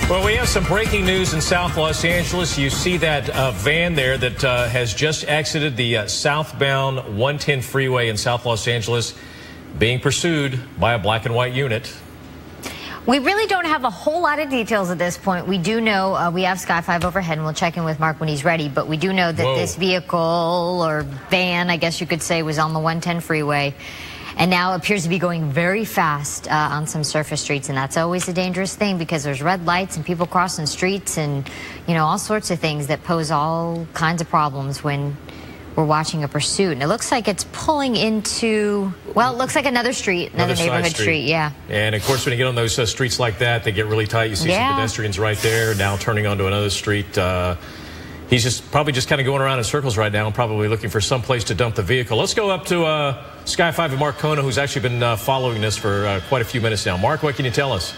Well, we have some breaking news in South Los Angeles. You see that van there that has just exited the southbound 110 freeway in South Los Angeles, being pursued by a black and white unit. We really don't have a whole lot of details at this point. We do know we have Sky 5 overhead, and we'll check in with Mark when he's ready. But we do know that this vehicle, or van, I guess you could say, was on the 110 freeway, and now appears to be going very fast on some surface streets. And that's always a dangerous thing because there's red lights and people crossing streets and, you know, all sorts of things that pose all kinds of problems when we're watching a pursuit. And it looks like it's pulling into, well, it looks like another street, another neighborhood street. Yeah. And of course, when you get on those streets like that, they get really tight. You see some pedestrians right there, now turning onto another street. He's probably just kind of going around in circles right now, probably looking for some place to dump the vehicle. Let's go up to Sky 5 and Mark Kona, who's actually been following this for quite a few minutes now. Mark, what can you tell us?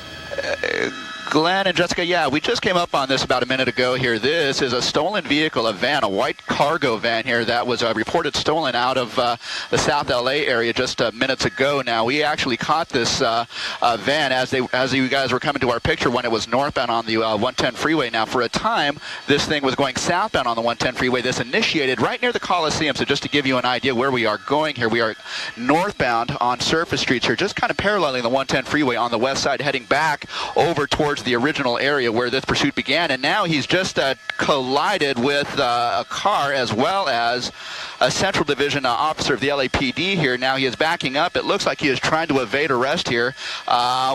Glenn and Jessica, yeah, we just came up on this about a minute ago here. This is a stolen vehicle, a van, a white cargo van here that was reported stolen out of the South LA area just minutes ago. Now, we actually caught this van as you guys were coming to our picture when it was northbound on the 110 freeway. Now, for a time, this thing was going southbound on the 110 freeway. This initiated right near the Coliseum. So just to give you an idea where we are going here, we are northbound on surface streets here, just kind of paralleling the 110 freeway on the west side, heading back over towards the original area where this pursuit began. And now he's just collided with a car as well as a Central Division officer of the LAPD here. Now he is backing up. It looks like he is trying to evade arrest here.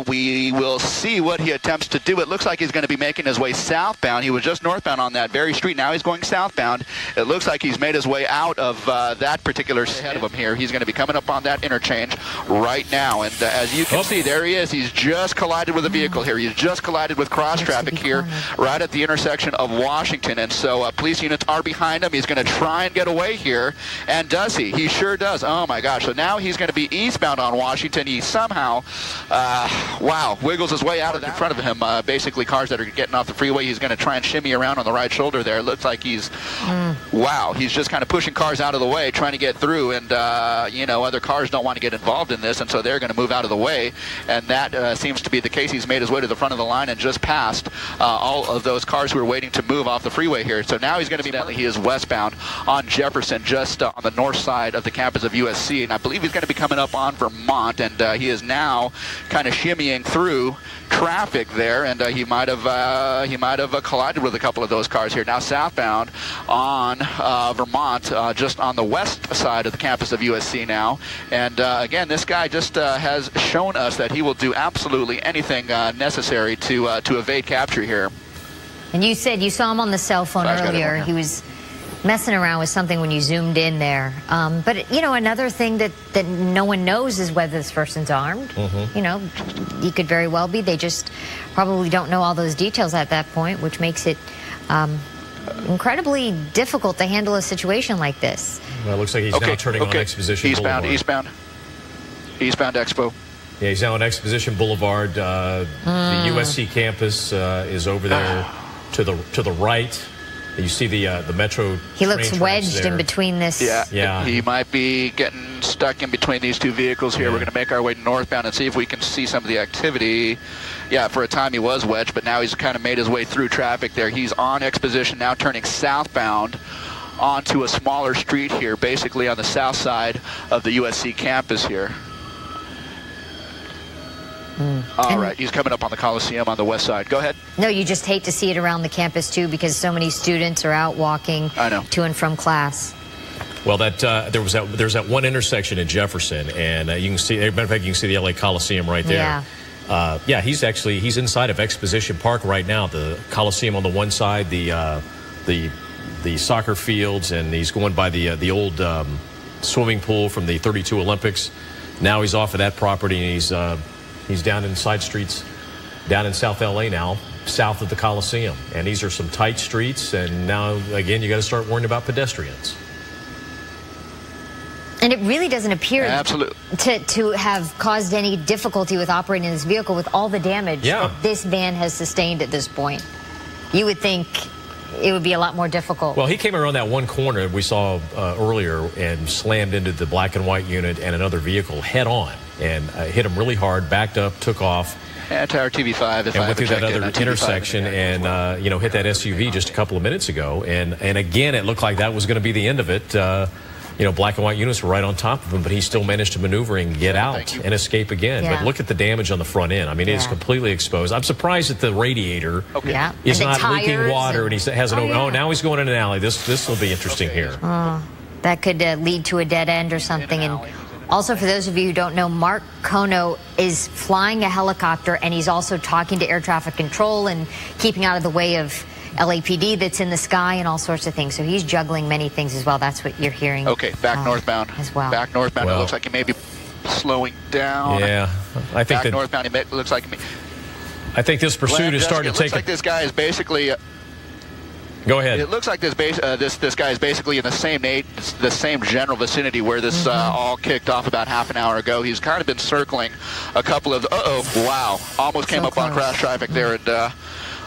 We will see what he attempts to do. It looks like he's going to be making his way southbound. He was just northbound on that very street. Now he's going southbound. It looks like he's made his way out of that particular ahead of him here. He's going to be coming up on that interchange right now. And as you can see, there he is. He's just collided with a vehicle here. He's just collided with cross traffic here right at the intersection of Washington. And so police units are behind him. He's going to try and get away here. And does he? He sure does. Oh, my gosh. So now he's going to be eastbound on Washington. He somehow, wiggles his way out of in front of him. Basically, cars that are getting off the freeway, he's going to try and shimmy around on the right shoulder there. It looks like he's, he's just kind of pushing cars out of the way, trying to get through. And, other cars don't want to get involved in this, and so they're going to move out of the way. And that seems to be the case. He's made his way to the front of the line and just passed all of those cars who are waiting to move off the freeway here. So now he's going to be, he is westbound on Jefferson, just on the north side of the campus of USC, and I believe he's going to be coming up on Vermont, and he is now kind of shimmying through traffic there, and he might have collided with a couple of those cars here. Now southbound on Vermont, just on the west side of the campus of USC now, and again, this guy just has shown us that he will do absolutely anything necessary to evade capture here. And you said you saw him on the cell phone earlier. He was messing around with something when you zoomed in there. But, another thing that no one knows is whether this person's armed. He could very well be. They just probably don't know all those details at that point, which makes it incredibly difficult to handle a situation like this. Well, it looks like he's now turning on Exposition Boulevard. Eastbound Expo. Yeah, he's now on Exposition Boulevard. The USC campus is over there to the right. You see the Metro. He looks wedged in between this. Yeah. He might be getting stuck in between these two vehicles here. We're going to make our way northbound and see if we can see some of the activity. Yeah, for a time he was wedged, but now he's kind of made his way through traffic there. He's on Exposition now, turning southbound onto a smaller street here, basically on the south side of the USC campus here. All right, he's coming up on the Coliseum on the west side. Go ahead. No, you just hate to see it around the campus, too, because so many students are out walking to and from class. Well, there's that one intersection in Jefferson, and you can see, as a matter of fact, you can see the LA Coliseum right there. Yeah. He's inside of Exposition Park right now. The Coliseum on the one side, the soccer fields, and he's going by the old swimming pool from the '32 Olympics. Now he's off of that property, and he's down in side streets, down in South LA now, south of the Coliseum. And these are some tight streets, and now, again, you got to start worrying about pedestrians. And it really doesn't appear to have caused any difficulty with operating this vehicle with all the damage that this van has sustained at this point. You would think it would be a lot more difficult. Well, he came around that one corner we saw earlier and slammed into the black and white unit and another vehicle head on and hit him really hard, backed up, took off. Tower TV5. And went through that other intersection and, you know, hit that SUV just a couple of minutes ago. And again, it looked like that was going to be the end of it. You know, black and white units were right on top of him, but he still managed to maneuver and get out and escape again. Yeah. But look at the damage on the front end. I mean, it's completely exposed. I'm surprised that the radiator is not leaking water, and he has an oh, now he's going in an alley. This will be interesting here. That could lead to a dead end or something. And also, for those of you who don't know, Mark Kono is flying a helicopter, and he's also talking to air traffic control and keeping out of the way of LAPD that's in the sky and all sorts of things. So he's juggling many things as well. That's what you're hearing. Okay, back northbound as well. Back northbound. It looks like he may be slowing down. Yeah, I think back northbound. It looks like. I think this pursuit is starting to take. It looks like this guy is basically. Go ahead. It looks like this guy is basically in the same general vicinity where this all kicked off about half an hour ago. He's kind of been circling a couple of. Wow! Almost came up on crash traffic there, and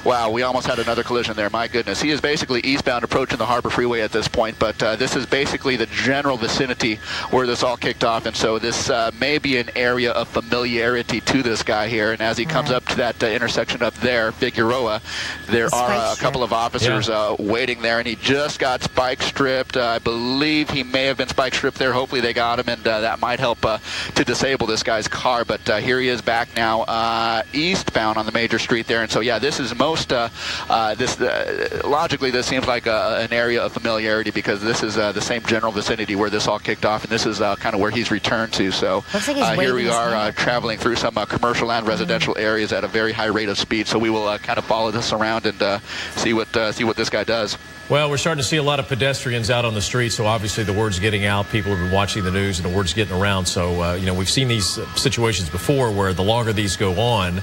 wow, we almost had another collision there. My goodness. He is basically eastbound approaching the Harbor Freeway at this point, but this is basically the general vicinity where this all kicked off, and so this may be an area of familiarity to this guy here. And as he comes up to that intersection up there, Figueroa, there are a couple of officers waiting there, and he just got spike stripped. I believe he may have been spike stripped there. Hopefully they got him, and that might help to disable this guy's car. But here he is back now eastbound on the major street there, and so yeah, this is logically this seems like an area of familiarity because this is the same general vicinity where this all kicked off, and this is kind of where he's returned to. So here we are traveling through some commercial and residential areas at a very high rate of speed. So we will kind of follow this around and see what this guy does. Well, we're starting to see a lot of pedestrians out on the street, so obviously the word's getting out. People have been watching the news, and the word's getting around. So, you know, we've seen these situations before where the longer these go on,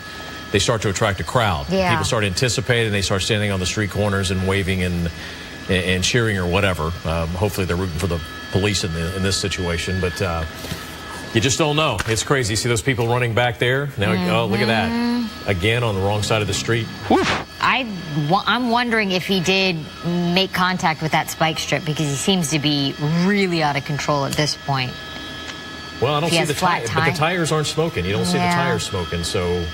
they start to attract a crowd. Yeah. People start anticipating. They start standing on the street corners and waving and cheering or whatever. Hopefully they're rooting for the police in this situation. But you just don't know. It's crazy. You see those people running back there? Now, oh, look at that. Again on the wrong side of the street. I'm wondering if he did make contact with that spike strip because he seems to be really out of control at this point. Well, I don't see the tires, but the tires aren't smoking. You don't see the tires smoking, so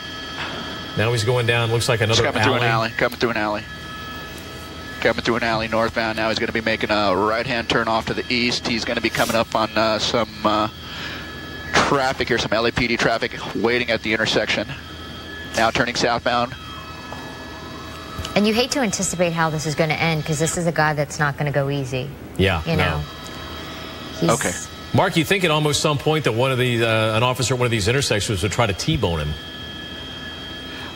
now he's going down. Looks like another coming through an alley. Coming through an alley northbound. Now he's going to be making a right-hand turn off to the east. He's going to be coming up on some traffic here, some LAPD traffic waiting at the intersection. Now turning southbound. And you hate to anticipate how this is going to end because this is a guy that's not going to go easy. Yeah, you know. Okay. Mark, you think at almost some point that one of these, an officer at one of these intersections would try to T-bone him?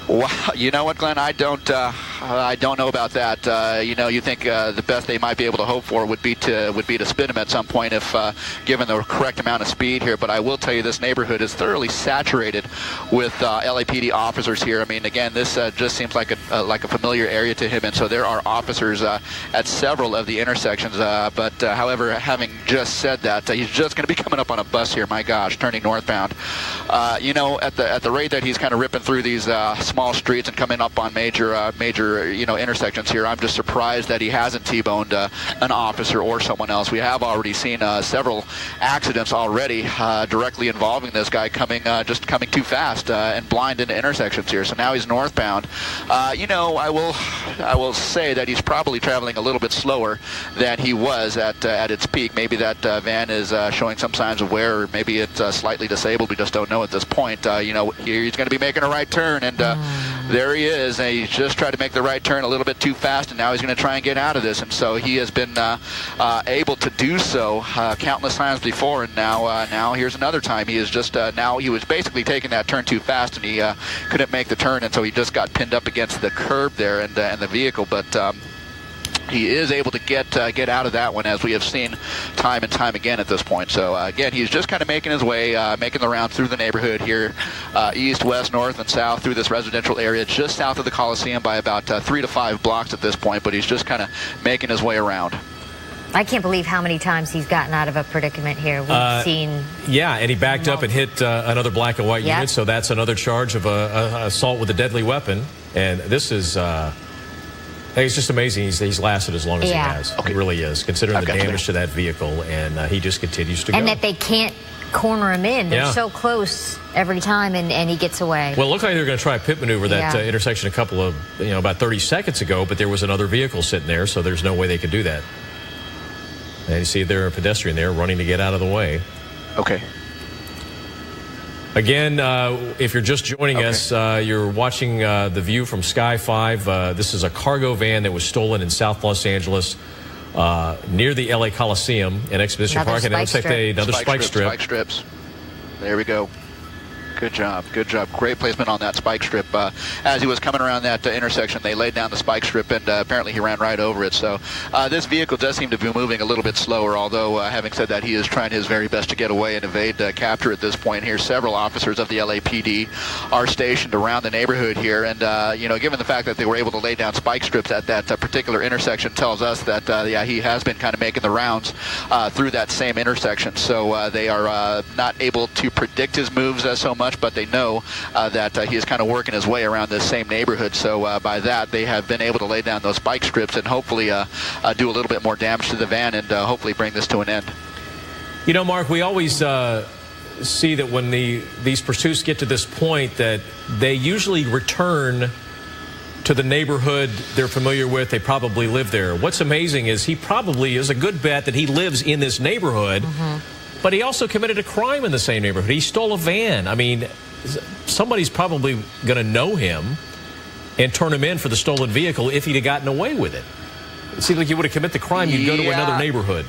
Well, you know what, Glenn? I don't know about that. You know, you think the best they might be able to hope for would be to spin him at some point if given the correct amount of speed here. But I will tell you, this neighborhood is thoroughly saturated with LAPD officers here. I mean, again, this just seems like a familiar area to him, and so there are officers at several of the intersections. But however, having just said that, he's just going to be coming up on a bus here. My gosh, turning northbound. You know, at the rate that he's kind of ripping through these small streets and coming up on major intersections here, I'm just surprised that he hasn't T-boned an officer or someone else. We have already seen several accidents already directly involving this guy coming too fast and blind into intersections here. So now he's northbound. You know, I will say that he's probably traveling a little bit slower than he was at its peak. Maybe that van is showing some signs of wear, or maybe it's slightly disabled. We just don't know at this point. You know, here he's going to be making a right turn, and there he is. And he's just tried to make the right turn a little bit too fast, and now he's going to try and get out of this. And so he has been able to do so countless times before, and now here's another time. He is just now he was basically taking that turn too fast, and he couldn't make the turn, and so he just got pinned up against the curb there and the vehicle. But he is able to get out of that one, as we have seen time and time again at this point. So again, he's just kind of making his way, making the round through the neighborhood here, east, west, north, and south through this residential area, just south of the Coliseum by about 3 to 5 blocks at this point. But he's just kind of making his way around. I can't believe how many times he's gotten out of a predicament here. We've seen. Yeah, and he backed up and hit another black and white unit, so that's another charge of assault with a deadly weapon. And this is. It's just amazing he's lasted as long as he has. It really is, considering the damage to that vehicle, and he just continues to go. And that they can't corner him in. They're so close every time, and he gets away. Well, it looked like they were going to try a pit maneuver that intersection a couple of, about 30 seconds ago, but there was another vehicle sitting there, so there's no way they could do that. And you see there a pedestrian there running to get out of the way. Okay. Again, if you're just joining us, you're watching The View from Sky 5. This is a cargo van that was stolen in South Los Angeles near the LA Coliseum and Exposition Park. And it looks like another spike strip. Spike strips. There we go. Good job. Good job. Great placement on that spike strip. As he was coming around that intersection, they laid down the spike strip, and apparently he ran right over it. So this vehicle does seem to be moving a little bit slower, although having said that, he is trying his very best to get away and evade capture at this point here. Several officers of the LAPD are stationed around the neighborhood here, and given the fact that they were able to lay down spike strips at that particular intersection tells us that, he has been kind of making the rounds through that same intersection. So they are not able to predict his moves so much, but they know that he is kind of working his way around this same neighborhood. So by that, they have been able to lay down those spike strips and hopefully do a little bit more damage to the van and hopefully bring this to an end. Mark, we always see that when these pursuits get to this point that they usually return to the neighborhood they're familiar with. They probably live there. What's amazing is he probably is a good bet that he lives in this neighborhood. But he also committed a crime in the same neighborhood. He stole a van. I mean, somebody's probably going to know him and turn him in for the stolen vehicle if he'd have gotten away with it. It seems like you would have committed the crime, you'd go to another neighborhood.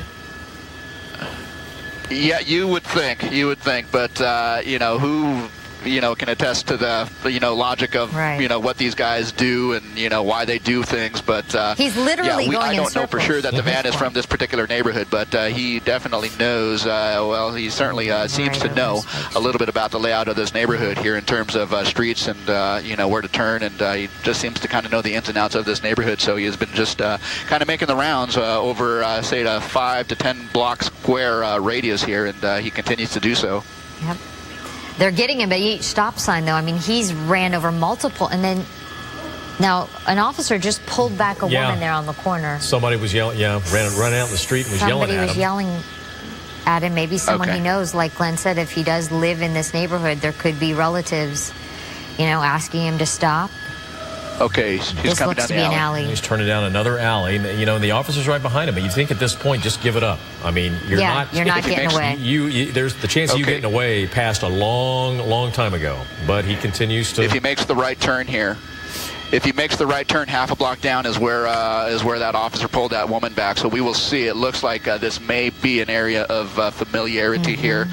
Yeah, you would think. But, who can attest to the, logic of, what these guys do and, why they do things. But he's literally going I in don't know for sure that the van is from this particular neighborhood, but he definitely knows, he certainly seems to know a little bit about the layout of this neighborhood here in terms of streets and, where to turn. And he just seems to kind of know the ins and outs of this neighborhood. So he has been just kind of making the rounds over, say, a 5 to 10 block square radius here, and he continues to do so. Yep. They're getting him at each stop sign, though. I mean, he's ran over multiple, and then now an officer just pulled back a woman there on the corner. Somebody was yelling, ran out in the street and was yelling at him. Somebody was yelling at him. Maybe someone he knows, like Glenn said, if he does live in this neighborhood, there could be relatives, asking him to stop. Okay, he's coming down the alley. He's turning down another alley. And the officer's right behind him. But you think at this point, just give it up. I mean, you're not getting away. There's the chance of you getting away passed a long, long time ago. But he continues to. If he makes the right turn here. If he makes the right turn, half a block down is where that officer pulled that woman back. So we will see. It looks like this may be an area of familiarity here.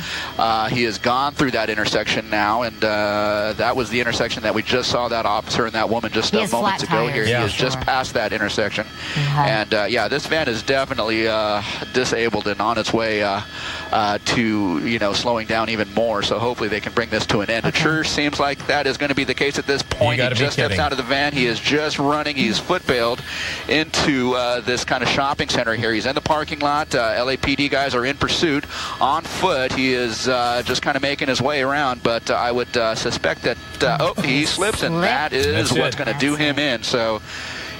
He has gone through that intersection now, and that was the intersection that we just saw that officer and that woman just moments ago here. He has just passed that intersection. And, this van is definitely disabled and on its way to, slowing down even more. So hopefully they can bring this to an end. It sure seems like that is going to be the case at this point. He just steps out of the van. He is just running. He's foot-bailed into this kind of shopping center here. He's in the parking lot. LAPD guys are in pursuit on foot. He is just kind of making his way around, but I would suspect that, he slips, and that is what's going to do him in. So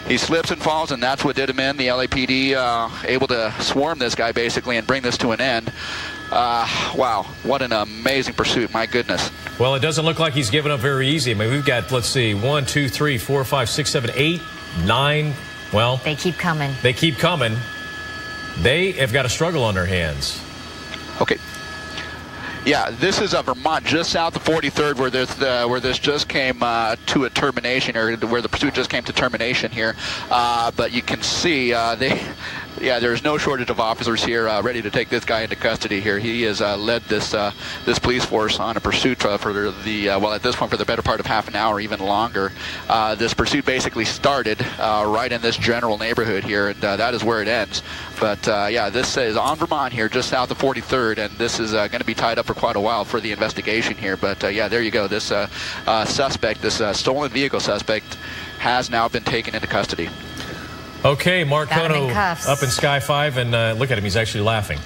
he slips and falls, and that's what did him in. The LAPD able to swarm this guy, basically, and bring this to an end. Wow, what an amazing pursuit, my goodness. Well, it doesn't look like he's giving up very easy. I mean, we've got, let's see, 1, 2, 3, 4, 5, 6, 7, 8, 9. Well, they keep coming. They keep coming. They have got a struggle on their hands. Okay. Yeah, this is Vermont, just south of 43rd, where this just came to a termination, or where the pursuit just came to termination here. But you can see there's no shortage of officers here ready to take this guy into custody here. He has led this police force on a pursuit for at this point for the better part of half an hour, even longer. This pursuit basically started right in this general neighborhood here, and that is where it ends. But this is on Vermont here, just south of 43rd, and this is going to be tied up for quite a while for the investigation here. But there you go. This suspect, this stolen vehicle suspect, has now been taken into custody. Okay, Mark Kono up in Sky 5, and look at him. He's actually laughing.